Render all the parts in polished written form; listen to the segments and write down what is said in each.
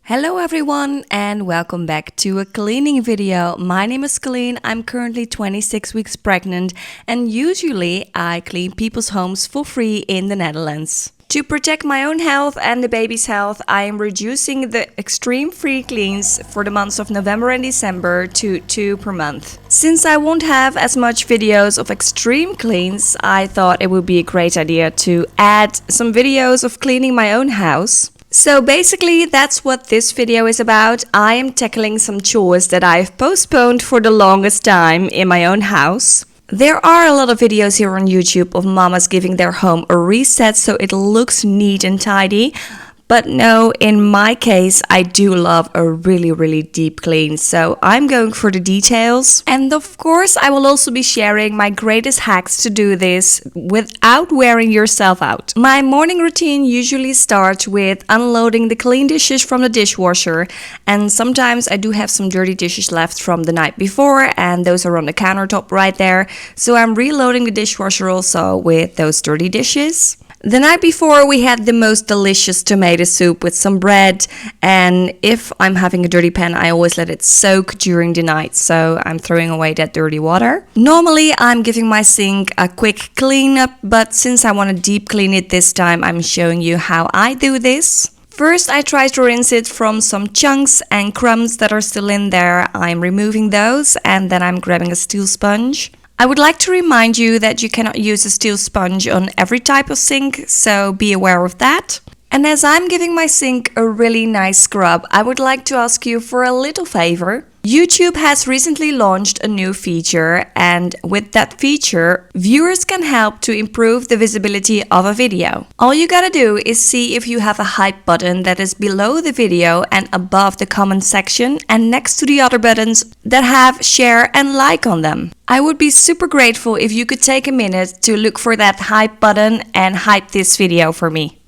Hello everyone and welcome back to a cleaning video. My name is Colleen. I'm currently 26 weeks pregnant and usually I clean people's homes for free in the Netherlands. To protect my own health and the baby's health, I am reducing the extreme free cleans for the months of November and December to 2 per month. Since I won't have as much videos of extreme cleans, I thought it would be a great idea to add some videos of cleaning my own house. So basically that's what this video is about. I am tackling some chores that I've postponed for the longest time in my own house. There are a lot of videos here on YouTube of mamas giving their home a reset so it looks neat and tidy. But no, in my case, I do love a really deep clean, so I'm going for the details. And of course, I will also be sharing my greatest hacks to do this without wearing yourself out. My morning routine usually starts with unloading the clean dishes from the dishwasher, and sometimes I do have some dirty dishes left from the night before, and those are on the countertop right there. So I'm reloading the dishwasher also with those dirty dishes. The night before we had the most delicious tomato soup with some bread, and if I'm having a dirty pan I always let it soak during the night, so I'm throwing away that dirty water. Normally I'm giving my sink a quick cleanup, but since I want to deep clean it this time I'm showing you how I do this. First I try to rinse it from some chunks and crumbs that are still in there. I'm removing those and then I'm grabbing a steel sponge. I would like to remind you that you cannot use a steel sponge on every type of sink, so be aware of that. And as I'm giving my sink a really nice scrub, I would like to ask you for a little favor. YouTube has recently launched a new feature, and with that feature, viewers can help to improve the visibility of a video. All you gotta do is see if you have a hype button that is below the video and above the comment section and next to the other buttons that have share and like on them. I would be super grateful if you could take a minute to look for that hype button and hype this video for me.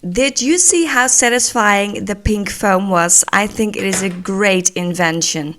Did you see how satisfying the pink foam was? I think it is a great invention.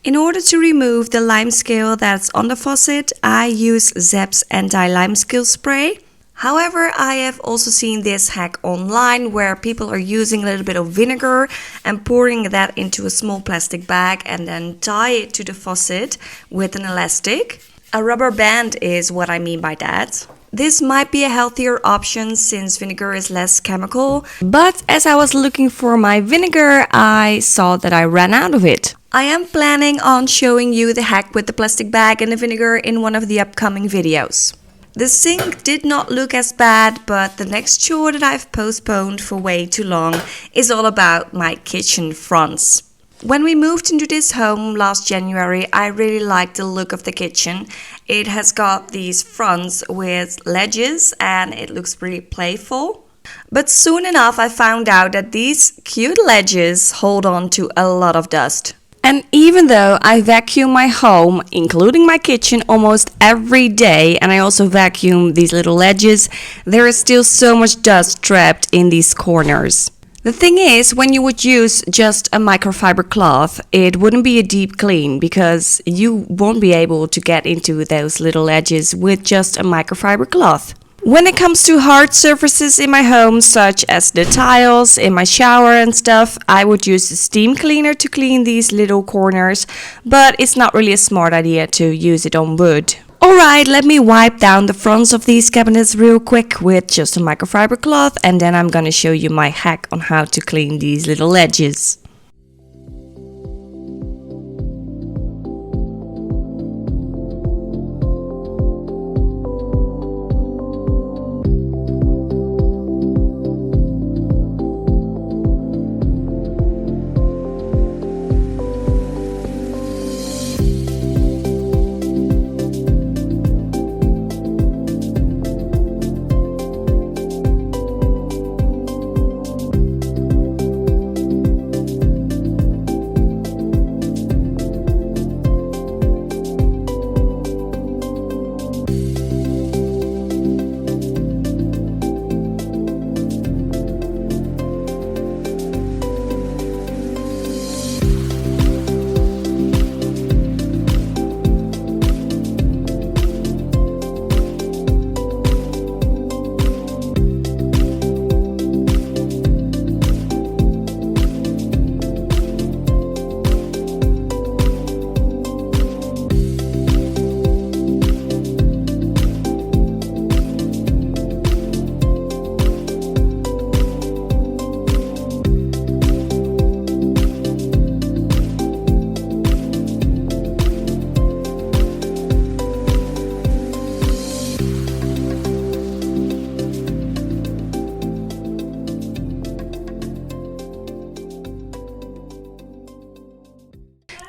In order to remove the lime scale that's on the faucet, I use Zepp's anti-lime scale spray. However, I have also seen this hack online where people are using a little bit of vinegar and pouring that into a small plastic bag and then tie it to the faucet with an elastic. A rubber band is what I mean by that. This might be a healthier option since vinegar is less chemical, but as I was looking for my vinegar, I saw that I ran out of it. I am planning on showing you the hack with the plastic bag and the vinegar in one of the upcoming videos. The sink did not look as bad, but the next chore that I've postponed for way too long is all about my kitchen fronts. When we moved into this home last January, I really liked the look of the kitchen. It has got these fronts with ledges and it looks really playful. But soon enough I found out that these cute ledges hold on to a lot of dust. And even though I vacuum my home, including my kitchen, almost every day, and I also vacuum these little ledges, there is still so much dust trapped in these corners. The thing is, when you would use just a microfiber cloth, it wouldn't be a deep clean because you won't be able to get into those little edges with just a microfiber cloth. When it comes to hard surfaces in my home, such as the tiles in my shower and stuff, I would use a steam cleaner to clean these little corners, but it's not really a smart idea to use it on wood. Alright, let me wipe down the fronts of these cabinets real quick with just a microfiber cloth, and then I'm gonna show you my hack on how to clean these little edges.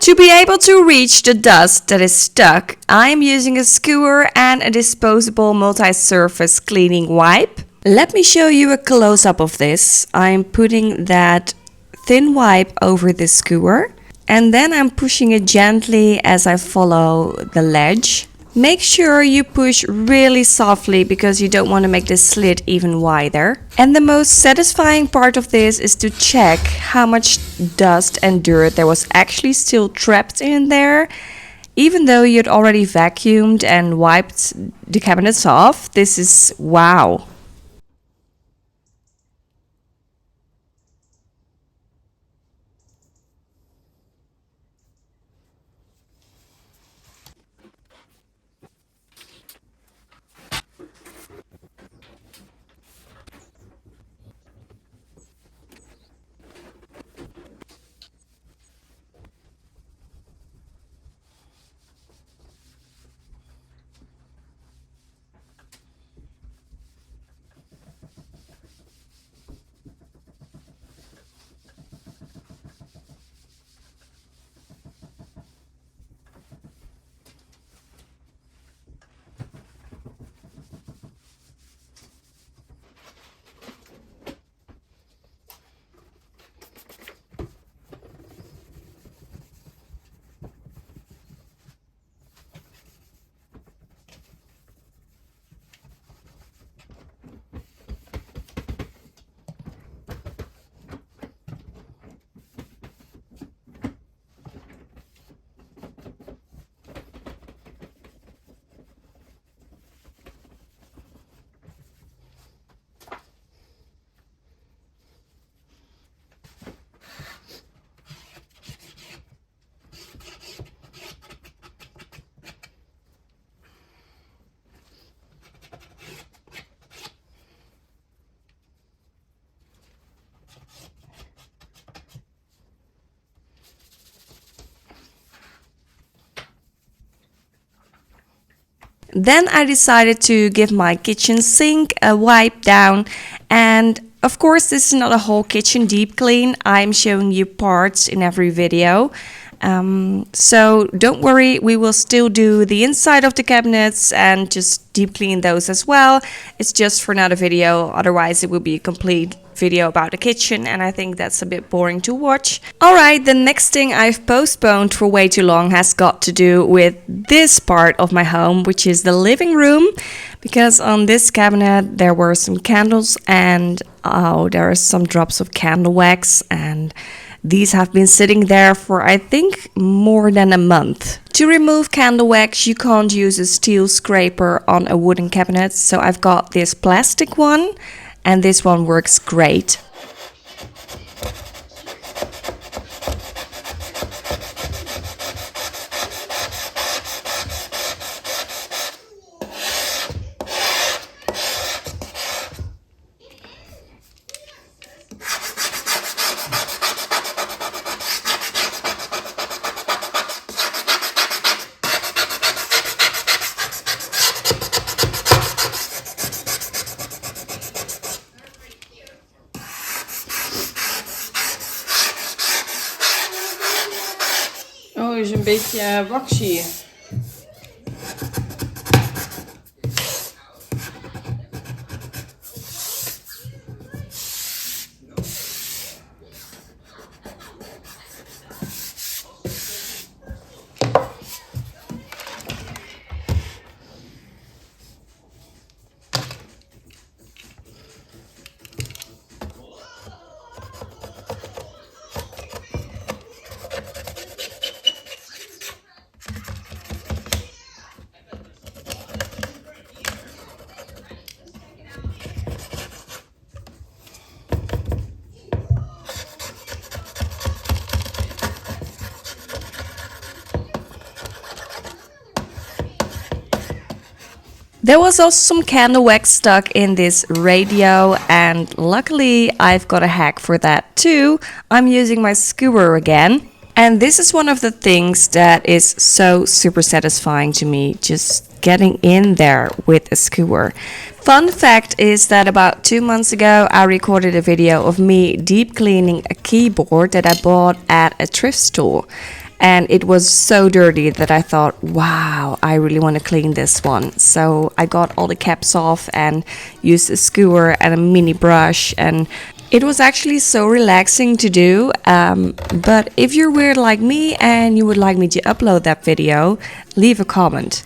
To be able to reach the dust that is stuck, I am using a skewer and a disposable multi-surface cleaning wipe. Let me show you a close-up of this. I'm putting that thin wipe over the skewer and then I'm pushing it gently as I follow the ledge. Make sure you push really softly because you don't want to make the slit even wider. And the most satisfying part of this is to check how much dust and dirt there was actually still trapped in there. Even though you'd already vacuumed and wiped the cabinets off, this is wow. Then I decided to give my kitchen sink a wipe down, and of course this is not a whole kitchen deep clean. I'm showing you parts in every video. So don't worry, we will still do the inside of the cabinets and just deep clean those as well. It's just for another video, otherwise it will be a complete video about the kitchen and I think that's a bit boring to watch. Alright, the next thing I've postponed for way too long has got to do with this part of my home, which is the living room, because on this cabinet there were some candles and there are some drops of candle wax, and these have been sitting there for I think more than a month. To remove candle wax you can't use a steel scraper on a wooden cabinet, so I've got this plastic one and this one works great. Oh, is een beetje waxy. There was also some candle wax stuck in this radio, and luckily I've got a hack for that too. I'm using my skewer again. And this is one of the things that is so super satisfying to me, just getting in there with a skewer. Fun fact is that about 2 months ago, I recorded a video of me deep cleaning a keyboard that I bought at a thrift store. And it was so dirty that I thought, wow, I really want to clean this one. So I got all the caps off and used a skewer and a mini brush, and it was actually so relaxing to do. But if you're weird like me and you would like me to upload that video, leave a comment.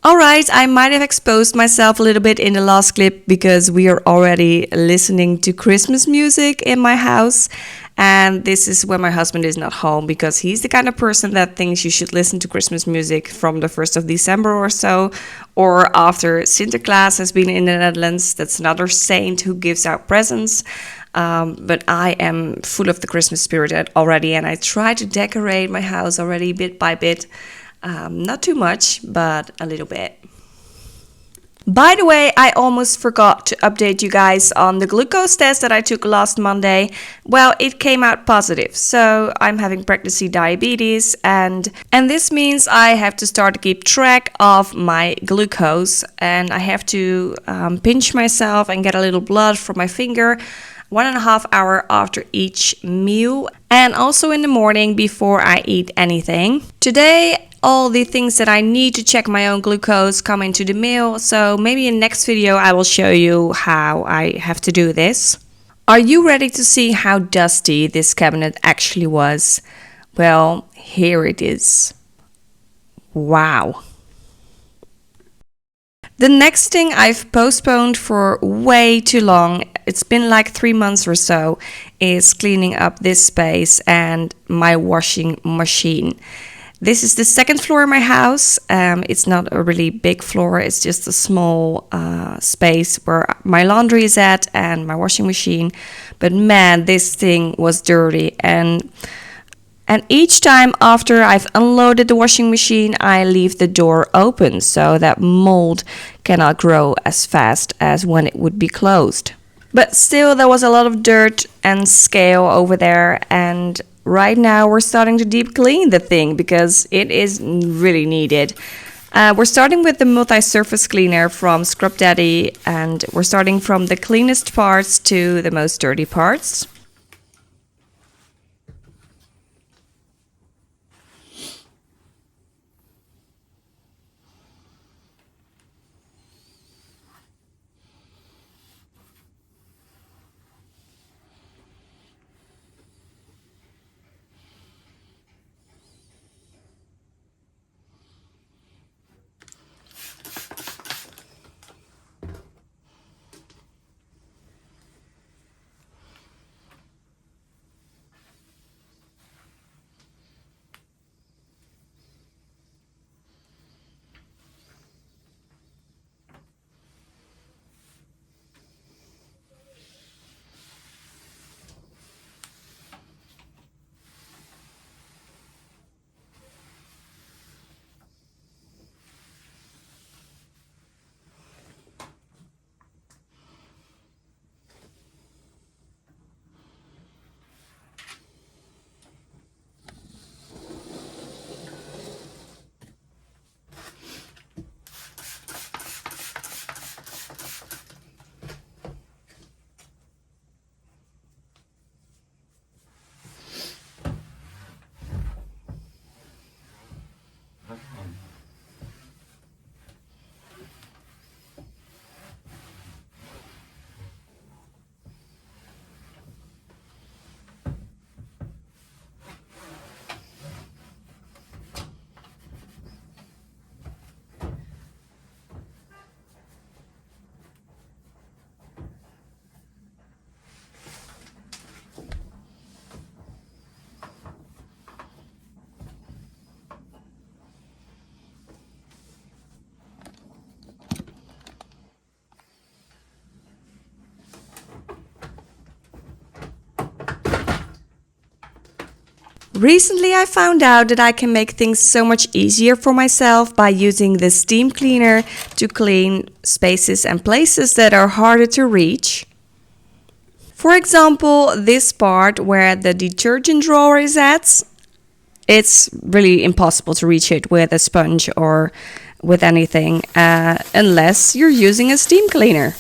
Alright, I might have exposed myself a little bit in the last clip because we are already listening to Christmas music in my house. And this is when my husband is not home, because he's the kind of person that thinks you should listen to Christmas music from the 1st of December or so, or after Sinterklaas has been in the Netherlands. That's another saint who gives out presents. But I am full of the Christmas spirit already, and I try to decorate my house already bit by bit. Not too much, but a little bit. By the way, I almost forgot to update you guys on the glucose test that I took last Monday. Well, it came out positive, so I'm having pregnancy diabetes, and this means I have to start to keep track of my glucose, and I have to pinch myself and get a little blood from my finger 1.5 hours after each meal, and also in the morning before I eat anything. Today, all the things that I need to check my own glucose come into the mail, so maybe in the next video I will show you how I have to do this. Are you ready to see how dusty this cabinet actually was? Well, here it is. Wow. The next thing I've postponed for way too long, it's been like 3 months or so, is cleaning up this space and my washing machine. This is the second floor in my house. It's not a really big floor. It's just a small space where my laundry is at and my washing machine. But man, this thing was dirty. And each time after I've unloaded the washing machine, I leave the door open so that mold cannot grow as fast as when it would be closed. But still, there was a lot of dirt and scale over there, and right now we're starting to deep clean the thing because it is really needed. We're starting with the multi-surface cleaner from Scrub Daddy, and we're starting from the cleanest parts to the most dirty parts. Recently, I found out that I can make things so much easier for myself by using the steam cleaner to clean spaces and places that are harder to reach. For example, this part where the detergent drawer is at, it's really impossible to reach it with a sponge or with anything unless you're using a steam cleaner.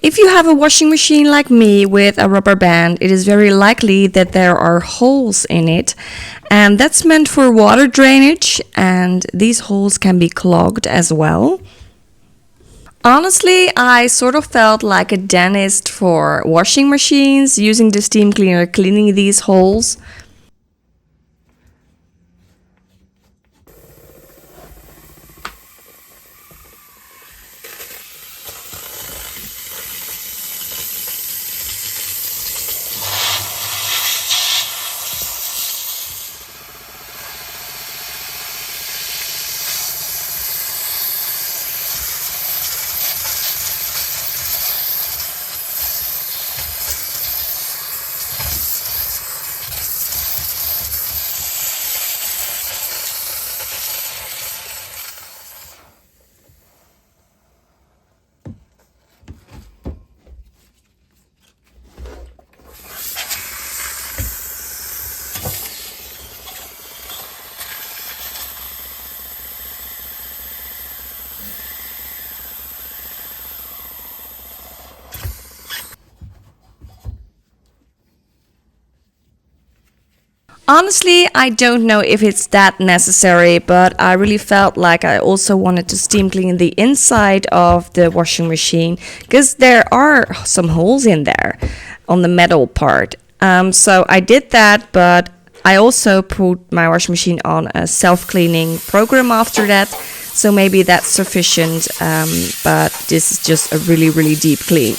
If you have a washing machine like me with a rubber band, it is very likely that there are holes in it, and that's meant for water drainage, and these holes can be clogged as well. Honestly, I sort of felt like a dentist for washing machines, using the steam cleaner cleaning these holes. Honestly, I don't know if it's that necessary, but I really felt like I also wanted to steam clean the inside of the washing machine because there are some holes in there on the metal part. So I did that, but I also put my washing machine on a self-cleaning program after that. So maybe that's sufficient, but this is just a really, really deep clean.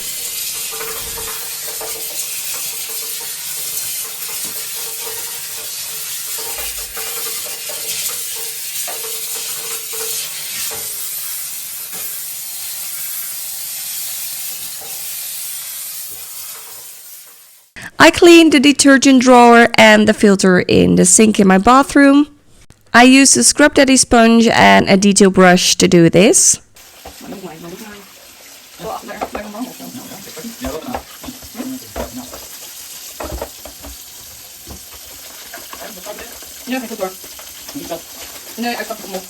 I cleaned the detergent drawer and the filter in the sink in my bathroom. I used a Scrub Daddy sponge and a detail brush to do this. Ja, ik door. Nee, ik dacht hem op.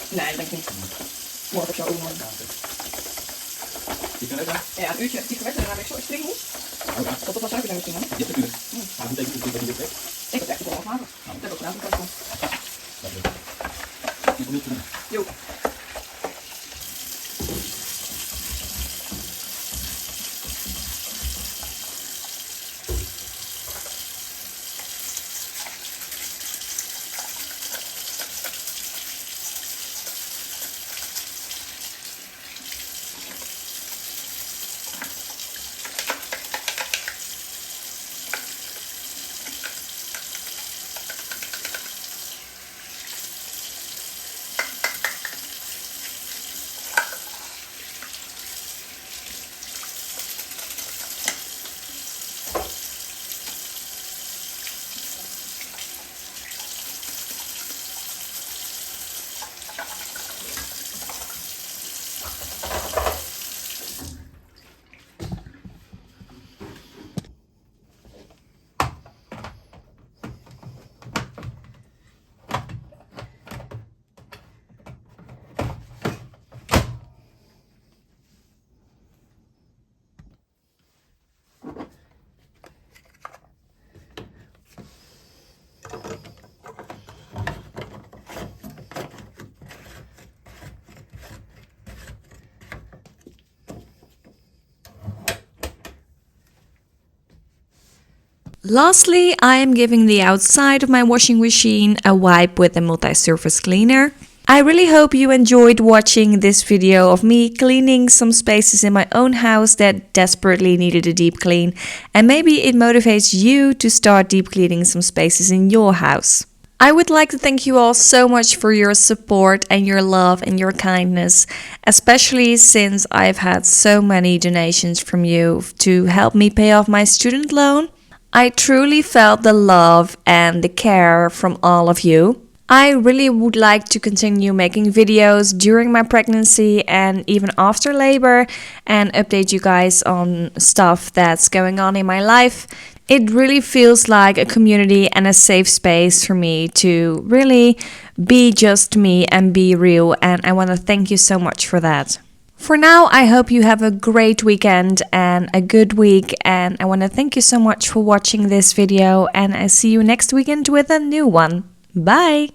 Nee, denk ik niet. Morgen of zo. Ja, een uurtje die gewerkt en dan ben ik zo extreem moe. Dat was wel suiker zijn misschien, hè? Ja, natuurlijk. Maar dat betekent dat je dit weet. Ik heb echt wel afmaken. Dat heb ik ook gedaan. Jo. Lastly, I am giving the outside of my washing machine a wipe with a multi-surface cleaner. I really hope you enjoyed watching this video of me cleaning some spaces in my own house that desperately needed a deep clean, and maybe it motivates you to start deep cleaning some spaces in your house. I would like to thank you all so much for your support and your love and your kindness, especially since I've had so many donations from you to help me pay off my student loan. I truly felt the love and the care from all of you. I really would like to continue making videos during my pregnancy and even after labor and update you guys on stuff that's going on in my life. It really feels like a community and a safe space for me to really be just me and be real, and I want to thank you so much for that. For now, I hope you have a great weekend and a good week, and I want to thank you so much for watching this video, and I see you next weekend with a new one. Bye!